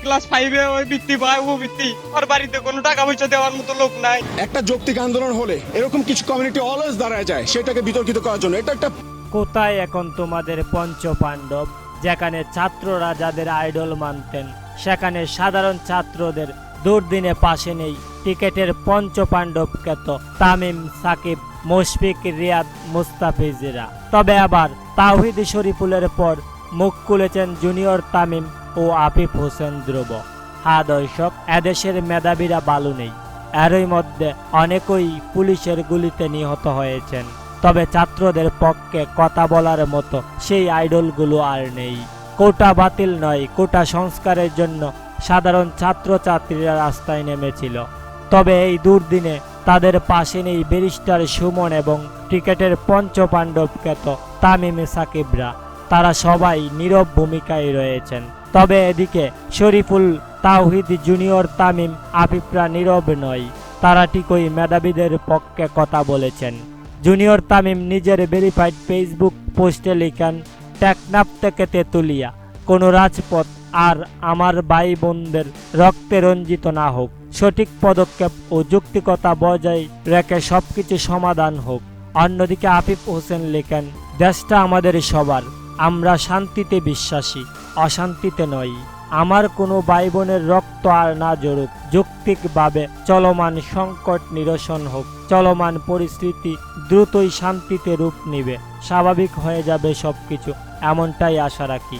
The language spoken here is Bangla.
ক্লাস 5 এ ওই বৃত্তি পায় ও বৃত্তি, আর বাড়িতে কোনো টাকা পয়সা দেওয়ার মতো লোক নাই। একটা যৌক্তিক আন্দোলন হলে এরকম কিছু কমিউনিটি অলওয়েজ দাঁড়ায় যায় সেটাকে বিতর্কিত করার জন্য। এটা একটা কোথায় এখন তোমাদের পঞ্চপাণ্ডব? যেখানে ছাত্ররা যাদের আইডল মানতেন, সেখানে সাধারণ ছাত্রদের দুর্দিনে পাশে নেই ক্রিকেটের পঞ্চপাণ্ডব খ্যাত তামিম, সাকিব, মুশফিক, রিয়াদ, মুস্তাফিজরা। তবে আবার তাওহিদ শরীফুলের পর মুখ খুলেছেন জুনিয়র তামিম ও আফিফ হোসেন ধ্রুব। হ্যাঁ দর্শক, এদেশের মেধাবীরা বালু নেই। এরই মধ্যে অনেকেই পুলিশের গুলিতে নিহত হয়েছেন। তবে ছাত্রদের পক্ষে কথা বলার মতো সেই আইডলগুলো আর নেই। কোটা বাতিল নয়, কোটা সংস্কারের জন্য সাধারণ ছাত্রছাত্রীরা রাস্তায় নেমেছিল। তবে এই দুর্দিনে তাদের পাশে নেই ব্যারিস্টার সুমন এবং ক্রিকেটের পঞ্চপাণ্ডব খ্যাত তামিম, সাকিবরা। তারা সবাই নীরব ভূমিকায় রয়েছেন। তবে এদিকে শরীফুল, তাওহিদ, জুনিয়র তামিম, আফিফরা নীরব নয়। তারা ঠিকই মেধাবীদের পক্ষে কথা বলেছেন। জুনিয়র তামিম নিজের ভেরিফাইড ফেসবুক পোস্টে লিখেন, টেকনাফ থেকে তেতুলিয়া কোনো রাজপথ আর আমার ভাই বোনদের রক্তে রঞ্জিত না হোক। সঠিক পদক্ষেপ ও যৌক্তিকতা বজায় রেখে সবকিছু সমাধান হোক। অন্যদিকে আফিফ হোসেন লেখেন, দেশটা আমাদের সবার, আমরা শান্তিতে বিশ্বাসী, অশান্তিতে নয়। আমার কোনো ভাই বোনের রক্ত আর না জড়ুক। যৌক্তিকভাবে চলমান সংকট নিরসন হোক। চলমান পরিস্থিতি দ্রুতই শান্তিতে রূপ নিবে। স্বাভাবিক হয়ে যাবে সবকিছু, এমনটাই আশা রাখি।